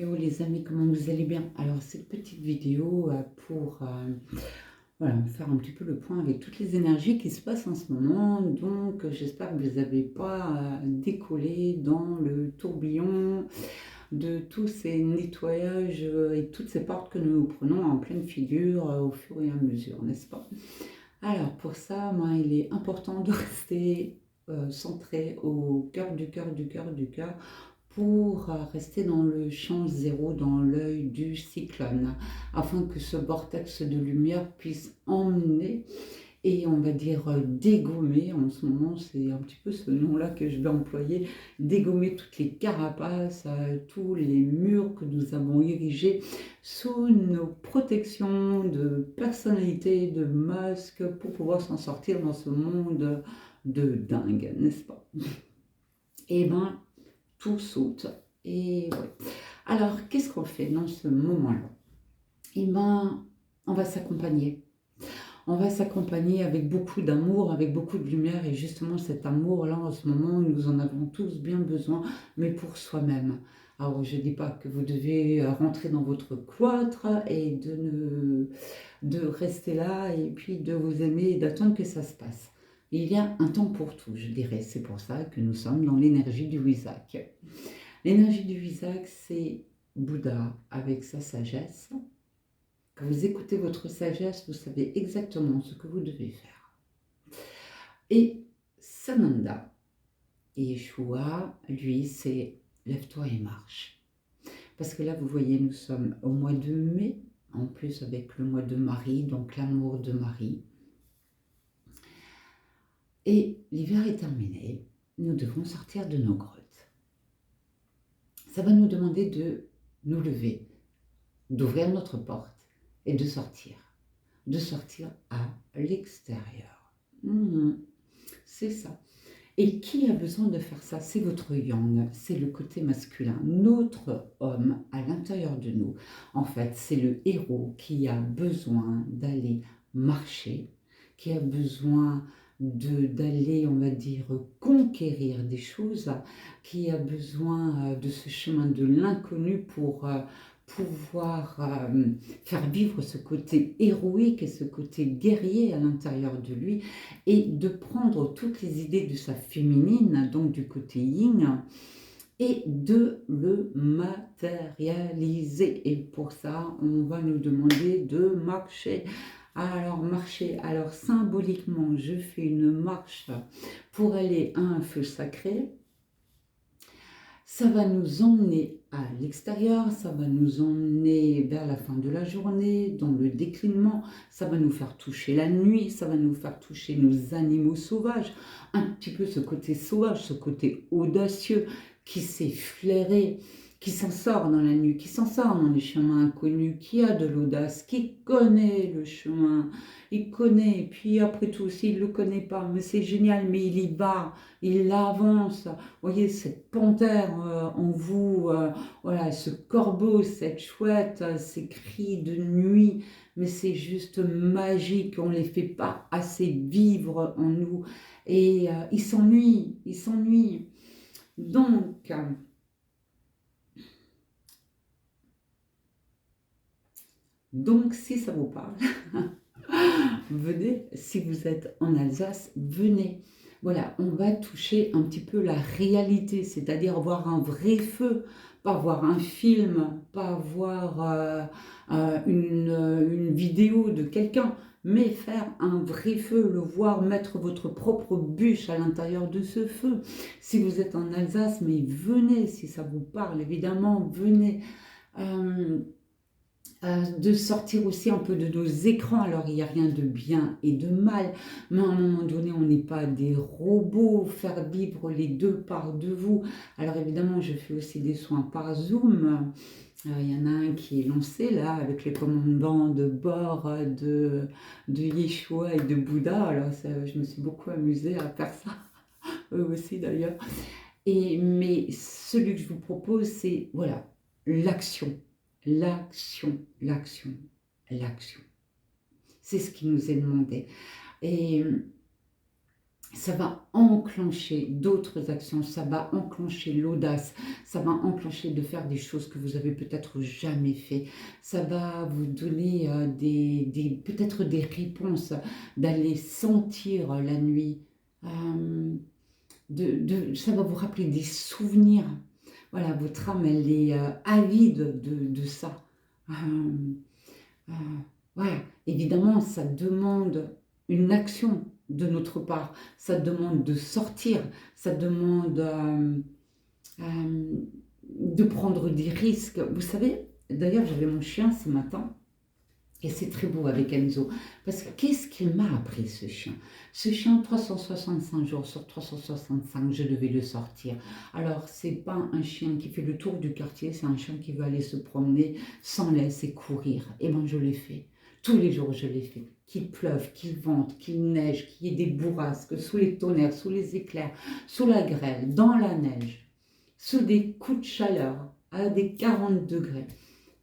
Hello les amis, comment vous allez bien? Alors cette petite vidéo pour voilà, faire un petit peu le point avec toutes les énergies qui se passent en ce moment. Donc j'espère que vous n'avez pas décollé dans le tourbillon de tous ces nettoyages et toutes ces portes que nous prenons en pleine figure au fur et à mesure, n'est-ce pas? Alors pour ça, moi, il est important de rester centré au cœur du cœur du cœur du cœur pour rester dans le champ zéro, dans l'œil du cyclone, afin que ce vortex de lumière puisse emmener et on va dire dégommer, en ce moment c'est un petit peu ce nom-là que je vais employer, dégommer toutes les carapaces, tous les murs que nous avons érigés sous nos protections de personnalité, de masques, pour pouvoir s'en sortir dans ce monde de dingue, n'est-ce pas? Et ben, tout saute. Et ouais. Alors, qu'est-ce qu'on fait dans ce moment-là? Eh ben, on va s'accompagner. On va s'accompagner avec beaucoup d'amour, avec beaucoup de lumière. Et justement, cet amour-là, en ce moment, nous en avons tous bien besoin, mais pour soi-même. Alors, je ne dis pas que vous devez rentrer dans votre cloître et de rester là et puis de vous aimer et d'attendre que ça se passe. Il y a un temps pour tout, je dirais. C'est pour ça que nous sommes dans l'énergie du Wizak. L'énergie du Wizak, c'est Bouddha avec sa sagesse. Quand vous écoutez votre sagesse, vous savez exactement ce que vous devez faire. Et Sananda et Yeshua, lui, c'est lève-toi et marche. Parce que là, vous voyez, nous sommes au mois de mai, en plus avec le mois de Marie, donc l'amour de Marie. Et l'hiver est terminé, nous devons sortir de nos grottes. Ça va nous demander de nous lever, d'ouvrir notre porte et de sortir à l'extérieur. C'est ça. Et qui a besoin de faire ça? C'est votre yang, c'est le côté masculin, notre homme à l'intérieur de nous. En fait, c'est le héros qui a besoin d'aller marcher, qui a besoin d'aller, on va dire, conquérir des choses, qui a besoin de ce chemin de l'inconnu pour pouvoir faire vivre ce côté héroïque et ce côté guerrier à l'intérieur de lui, et de prendre toutes les idées de sa féminine, donc du côté yin, et de le matérialiser. Et pour ça, on va nous demander de marcher. Alors symboliquement, je fais une marche pour aller à un feu sacré. Ça va nous emmener à l'extérieur, ça va nous emmener vers la fin de la journée, dans le déclinement, ça va nous faire toucher la nuit, ça va nous faire toucher nos animaux sauvages, un petit peu ce côté sauvage, ce côté audacieux qui s'est flairé, qui s'en sort dans la nuit, qui s'en sort dans les chemins inconnus, qui a de l'audace, qui connaît le chemin, il connaît, puis après tout, s'il ne le connaît pas, mais c'est génial, mais il y va, il avance. Voyez cette panthère en vous, voilà, ce corbeau, cette chouette, ces cris de nuit, mais c'est juste magique, on ne les fait pas assez vivre en nous, et ils s'ennuient, ils s'ennuient. Donc si ça vous parle, venez, si vous êtes en Alsace, venez. Voilà, on va toucher un petit peu la réalité, c'est-à-dire voir un vrai feu, pas voir un film, pas voir une vidéo de quelqu'un, mais faire un vrai feu, le voir, mettre votre propre bûche à l'intérieur de ce feu. Si vous êtes en Alsace, mais venez, si ça vous parle, évidemment, venez. De sortir aussi un peu de nos écrans. Alors, il n'y a rien de bien et de mal, mais à un moment donné, on n'est pas des robots, faire vivre les deux parts de vous. Alors, évidemment, je fais aussi des soins par Zoom. Il y en a un qui est lancé là avec les commandants de bord de Yeshua et de Bouddha. Alors, ça, je me suis beaucoup amusée à faire ça, eux aussi d'ailleurs. Mais celui que je vous propose, c'est voilà, l'action. L'action, l'action, l'action. C'est ce qui nous est demandé. Et ça va enclencher d'autres actions, ça va enclencher l'audace, ça va enclencher de faire des choses que vous avez peut-être jamais fait, ça va vous donner peut-être des réponses, d'aller sentir la nuit, euh, ça va vous rappeler des souvenirs. Voilà, votre âme, elle est avide de ça. Euh, euh, voilà, évidemment, ça demande une action de notre part, ça demande de sortir, ça demande de prendre des risques. Vous savez, d'ailleurs, j'avais mon chien ce matin. Et c'est très beau avec Enzo, parce que qu'est-ce qu'il m'a appris ce chien? Ce chien, 365 jours sur 365, je devais le sortir. Alors, c'est pas un chien qui fait le tour du quartier, c'est un chien qui veut aller se promener sans laisser courir. Et bien, je l'ai fait. Tous les jours, je l'ai fait. Qu'il pleuve, qu'il vente, qu'il neige, qu'il y ait des bourrasques, sous les tonnerres, sous les éclairs, sous la grêle, dans la neige, sous des coups de chaleur, à des 40 degrés.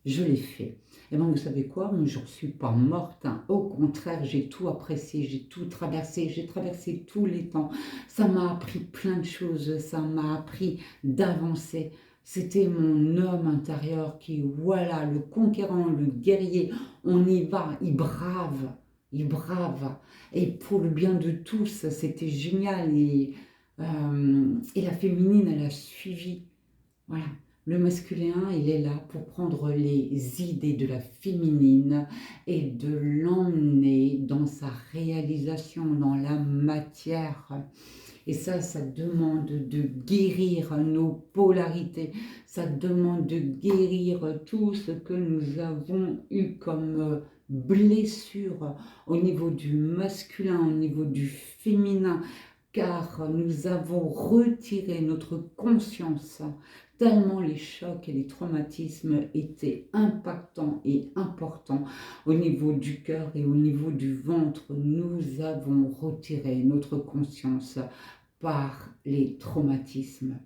Je l'ai fait. Et bien, vous savez quoi? Moi, je ne suis pas morte. Hein. Au contraire, j'ai tout apprécié, j'ai tout traversé, j'ai traversé tous les temps. Ça m'a appris plein de choses, ça m'a appris d'avancer. C'était mon homme intérieur qui, voilà, le conquérant, le guerrier, on y va, il brave, il brave. Et pour le bien de tous, c'était génial. Et la féminine, elle a suivi. Voilà. Le masculin, il est là pour prendre les idées de la féminine et de l'emmener dans sa réalisation, dans la matière. Et ça demande de guérir nos polarités, ça demande de guérir tout ce que nous avons eu comme blessure au niveau du masculin, au niveau du féminin, car nous avons retiré notre conscience tellement les chocs et les traumatismes étaient impactants et importants au niveau du cœur et au niveau du ventre. Nous avons retiré notre conscience par les traumatismes.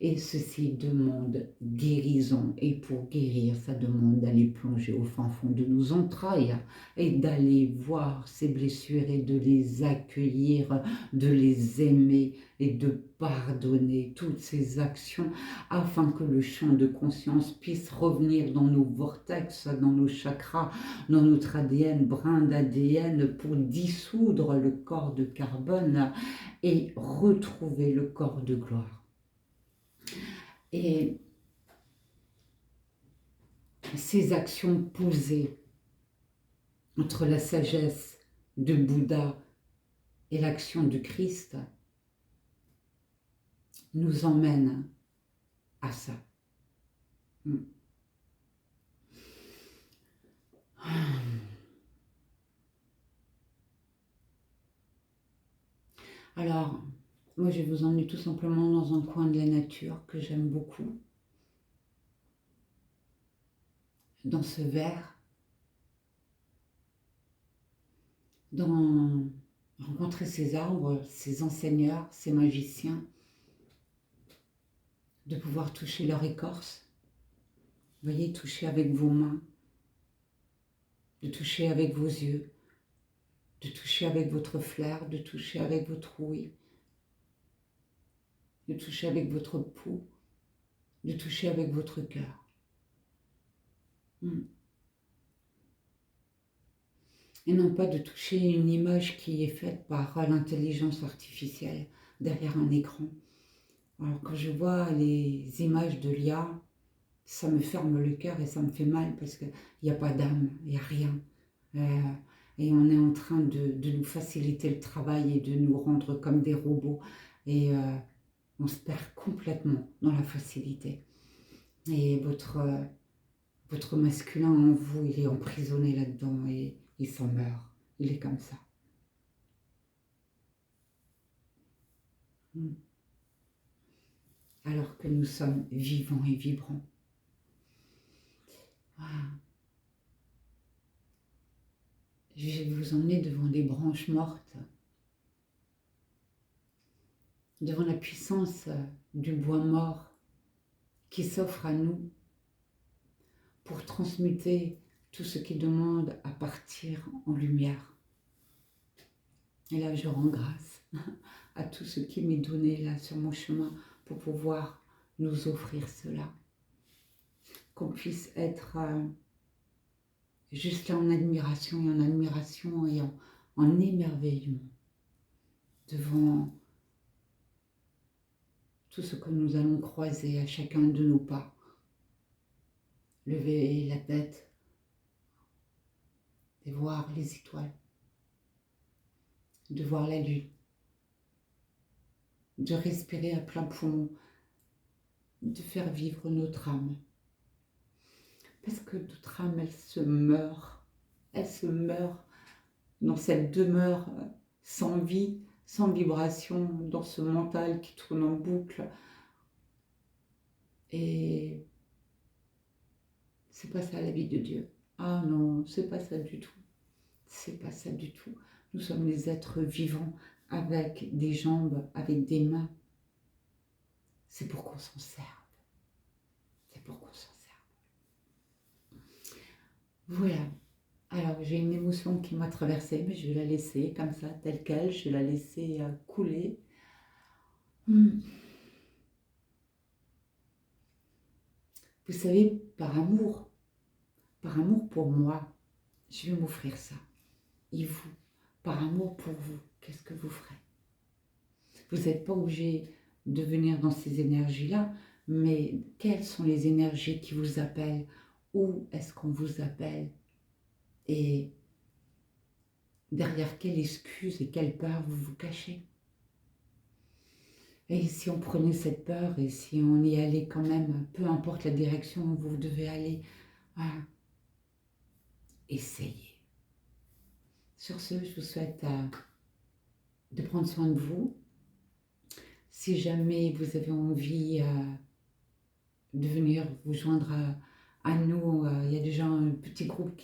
Et ceci demande guérison. Et pour guérir, ça demande d'aller plonger au fin fond de nos entrailles et d'aller voir ces blessures et de les accueillir, de les aimer et de pardonner toutes ces actions afin que le champ de conscience puisse revenir dans nos vortex, dans nos chakras, dans notre ADN, brin d'ADN pour dissoudre le corps de carbone et retrouver le corps de gloire. Et ces actions posées entre la sagesse de Bouddha et l'action du Christ nous emmènent à ça. Alors, moi je vais vous emmener tout simplement dans un coin de la nature que j'aime beaucoup. Dans ce verre, dans rencontrer ces arbres, ces enseigneurs, ces magiciens, de pouvoir toucher leur écorce, vous voyez, toucher avec vos mains, de toucher avec vos yeux, de toucher avec votre flair, de toucher avec votre ouïe, de toucher avec votre peau, de toucher avec votre cœur. Et non pas de toucher une image qui est faite par l'intelligence artificielle derrière un écran. Alors quand je vois les images de l'IA, ça me ferme le cœur et ça me fait mal parce qu'il n'y a pas d'âme, il n'y a rien. Et on est en train de nous faciliter le travail et de nous rendre comme des robots. Et on se perd complètement dans la facilité. Et votre masculin en vous, il est emprisonné là-dedans et il s'en meurt. Il est comme ça. Alors que nous sommes vivants et vibrants. Je vais vous emmener devant des branches mortes, devant la puissance du bois mort qui s'offre à nous pour transmuter tout ce qui demande à partir en lumière. Et là, je rends grâce à tout ce qui m'est donné là sur mon chemin pour pouvoir nous offrir cela. Qu'on puisse être juste là en admiration et en émerveillement devant tout ce que nous allons croiser à chacun de nos pas. Lever la tête et voir les étoiles, de voir la lune, de respirer à plein poumon, de faire vivre notre âme. Parce que notre âme, elle se meurt dans cette demeure sans vie, sans vibration, dans ce mental qui tourne en boucle. Et c'est pas ça la vie de Dieu. Ah non, c'est pas ça du tout. C'est pas ça du tout. Nous sommes des êtres vivants avec des jambes, avec des mains. C'est pour qu'on s'en serve. C'est pour qu'on s'en serve. Voilà. Alors, j'ai une émotion qui m'a traversée, mais je vais la laisser comme ça, telle qu'elle. Je vais la laisser couler. Vous savez, par amour pour moi, je vais m'offrir ça. Et vous, par amour pour vous, qu'est-ce que vous ferez? Vous n'êtes pas obligé de venir dans ces énergies-là, mais quelles sont les énergies qui vous appellent? Où est-ce qu'on vous appelle? Et derrière quelle excuse et quelle peur vous vous cachez? Et si on prenait cette peur et si on y allait quand même, peu importe la direction où vous devez aller, voilà, essayez. Sur ce, je vous souhaite de prendre soin de vous. Si jamais vous avez envie de venir vous joindre à nous, il y a déjà un petit groupe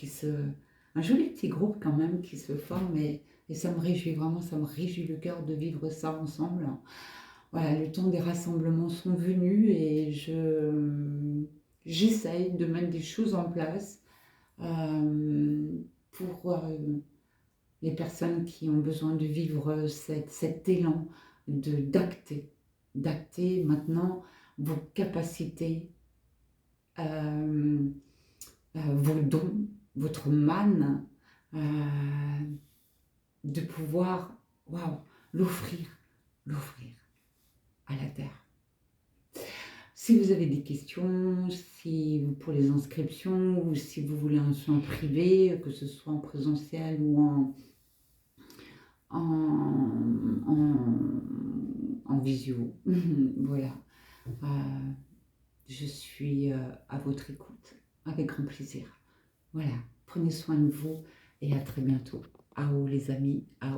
un joli petit groupe quand même qui se forme et ça me réjouit vraiment, ça me réjouit le cœur de vivre ça ensemble. Voilà, le temps des rassemblements sont venus et j'essaye de mettre des choses en place pour les personnes qui ont besoin de vivre cet élan d'acter maintenant vos capacités, vos dons, votre manne, de pouvoir l'offrir à la terre. Si vous avez des questions, pour les inscriptions, ou si vous voulez un soin privé, que ce soit en présentiel ou en visio, voilà. Je suis à votre écoute, avec grand plaisir. Voilà, prenez soin de vous et à très bientôt. Ao les amis, ao.